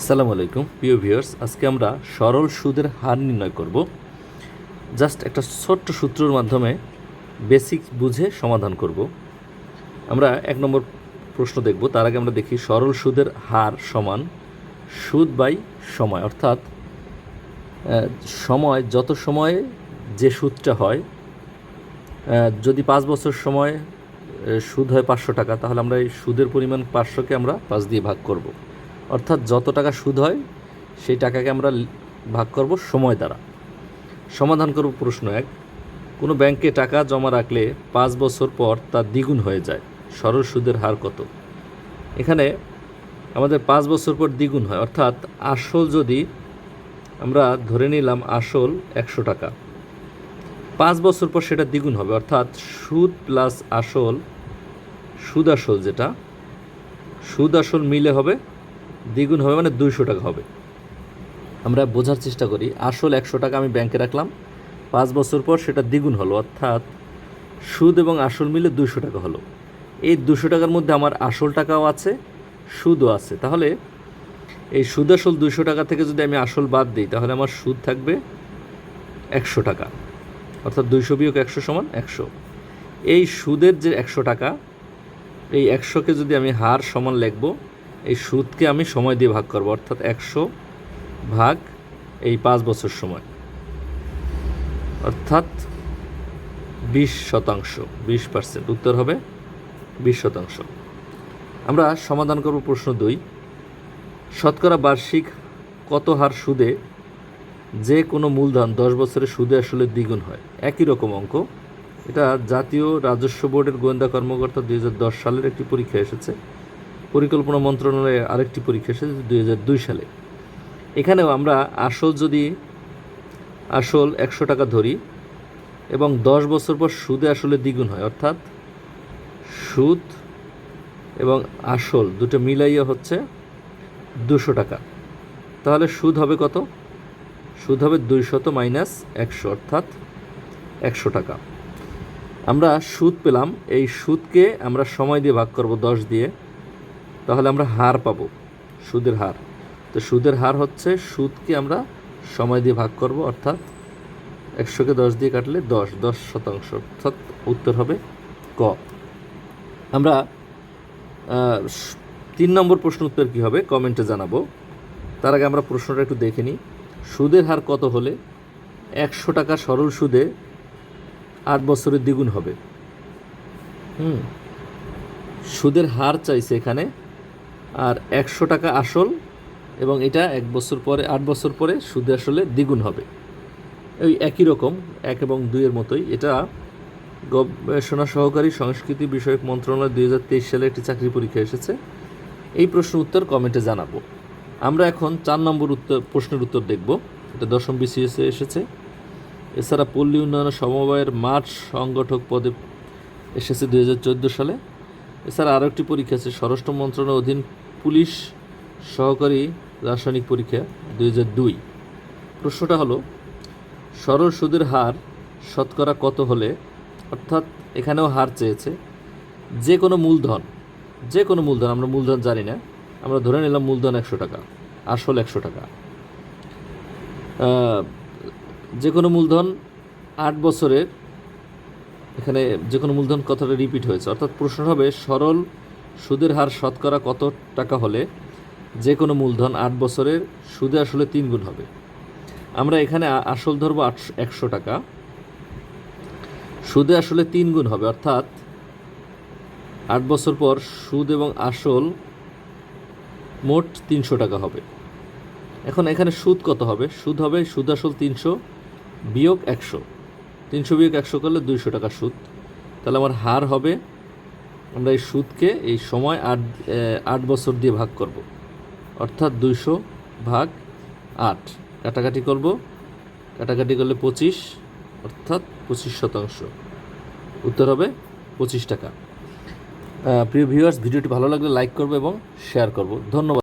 আসসালামু আলাইকুম প্রিয় ভিউয়ার্স, আজকে আমরা সরল সুদের হার নির্ণয় করব। জাস্ট একটা ছোট্ট সূত্রের মাধ্যমে বেসিক বুঝে সমাধান করব। আমরা এক নম্বর প্রশ্ন দেখব। তার আগে আমরা দেখি সরল সুদের হার সমান সুদ বাই সময়, অর্থাৎ সময় যত সময়ে যে সুদটা হয়, যদি 5 বছর সময় সুদ হয় 500 টাকা, তাহলে আমরা এই সুদের পরিমাণ 500কে আমরা 5 দিয়ে ভাগ করব। অর্থাৎ যত টাকা সুদ হয় সেই টাকাকে আমরা ভাগ করব সময় দ্বারা। সমাধান করব প্রশ্ন 1। কোনো ব্যাংকে টাকা জমা রাখলে 5 বছর পর তা দ্বিগুণ হয়ে যায়, সরল সুদের হার কত? এখানে আমাদের 5 বছর পর দ্বিগুণ হয়, অর্থাৎ আসল যদি আমরা ধরে নিলাম আসল 100 টাকা, 5 বছর পর সেটা দ্বিগুণ হবে, অর্থাৎ সুদ প্লাস আসল, সুদ আসল যেটা সুদ আসল মিলে হবে দ্বিগুণ হবে, মানে 200 টাকা হবে। আমরা বোঝার চেষ্টা করি। আসল 100 টাকা আমি ব্যাংকে রাখলাম, 5 বছর পর সেটা দ্বিগুণ হলো, অর্থাৎ সুদ এবং আসল মিলে 200 টাকা হলো। এই 200 টাকার মধ্যে আমার আসল টাকাও আছে, সুদও আছে। তাহলে এই সুদ আসল 200 টাকা থেকে যদি আমি আসল বাদ দিই, তাহলে আমার সুদ থাকবে 100 টাকা, অর্থাৎ 200 বিয়োগ 100 সমান 100। এই সুদের যে 100 টাকা, এই 100কে যদি আমি হার সমান লিখব, এই সুদকে আমি সময় দিয়ে ভাগ করব, অর্থাৎ 100 ভাগ এই 5 বছর সময়, অর্থাৎ 20%, 20%। উত্তর হবে 20%। আমরা সমাধান করব প্রশ্ন 2। শতকরা বার্ষিক কত হার সুদে যে কোনো মূলধন 10 বছরের সুদে আসলে দ্বিগুণ হয়? একই রকম অঙ্ক। এটা জাতীয় রাজস্ব বোর্ডের গোয়েন্দা কর্মকর্তা 2010 সালের একটি পরীক্ষা এসেছে, পরিকল্পনা মন্ত্রণালয়ে আরেকটি পরীক্ষা এসেছে 2002 সালে। এখানেও আমরা আসল 100 টাকা ধরি এবং 10 বছর পর সুদে আসলে দ্বিগুণ হয়, অর্থাৎ সুদ এবং আসল দুটো মিলাইয়া হচ্ছে 200 টাকা। তাহলে সুদ হবে কত? সুদ হবে 200 মাইনাস 100, অর্থাৎ 100 টাকা। আমরা সুদ পেলাম, এই সুদকে আমরা সময় দিয়ে ভাগ করব 10 দিয়ে, তাহলে আমরা হার পাবো, সুদের হার। তো সুদের হার হচ্ছে সুদকে আমরা সময় দিয়ে ভাগ করব, অর্থাৎ 100কে 10 দিয়ে কাটলে 10%, অর্থাৎ উত্তর হবে ক। আমরা 3 নম্বর প্রশ্ন উত্তর কী হবে কমেন্টে জানাবো। তার আগে আমরা প্রশ্নটা একটু দেখে নিই। সুদের হার কত হলে 100 টাকা সরল সুদে 8 বছরের দ্বিগুণ হবে? সুদের হার চাইছে এখানে, আর 100 টাকা আসল, এবং এটা 1 বছর পরে 8 বছর পরে সুদে আসলে দ্বিগুণ হবে। ওই একই রকম 1 এবং 2 এর মতোই। এটা গবেষণা সহকারী সংস্কৃতি বিষয়ক মন্ত্রণালয় 2023 সালে একটি চাকরি পরীক্ষা এসেছে। এই প্রশ্ন উত্তর কমেন্টে জানাবো। আমরা এখন 4 নম্বর প্রশ্নের উত্তর দেখব। এটা 10ম BCS-এ এসেছে। এছাড়া পল্লী উন্নয়ন সমবায়ের মাঠ সংগঠক পদে এসেছে 2014 সালে। এছাড়া আরও একটি পরীক্ষা আছে স্বরাষ্ট্র মন্ত্রণালয়ের অধীন পুলিশ সহকারী রাসায়নিক পরীক্ষা 2002। প্রশ্নটা হলো সরল সুদের হার শতকরা কত হলে, অর্থাৎ এখানেও হার চেয়েছে, যে কোনো মূলধন, আমরা মূলধন জানি না, আমরা ধরে নিলাম মূলধন 100 টাকা, আসল 100 টাকা, যে কোনো মূলধন 8 বছরের, এখানে যে কোনো মূলধন কথাটা রিপিট হয়েছে, অর্থাৎ প্রশ্ন হবে সরল সুদের হার শতকরা কত টাকা হলে যে কোনো মূলধন 8 বছরের সুদে আসলে 3 গুণ হবে। আমরা এখানে আসল ধরব 100 টাকা, সুদে আসলে 3 গুণ হবে, অর্থাৎ 8 বছর পর সুদ এবং আসল মোট 300 টাকা হবে। এখন এখানে সুদ কত হবে? সুদ হবে সুদ আসল 300 বিয়োগ 100, 300 বিয়োগ 100 করলে 200 টাকা সুদ। তাহলে আমার হার হবে, আমরা এই সুদকে এই সময় 8 বছর দিয়ে ভাগ করব, অর্থাৎ 200 ভাগ 8, কাটাকাটি করব, কাটাকাটি করলে 25, অর্থাৎ 25%। উত্তর হবে 25 টাকা। প্রিয় ভিউয়ার্স, ভিডিওটি ভালো লাগলে লাইক করবে এবং শেয়ার করব। ধন্যবাদ।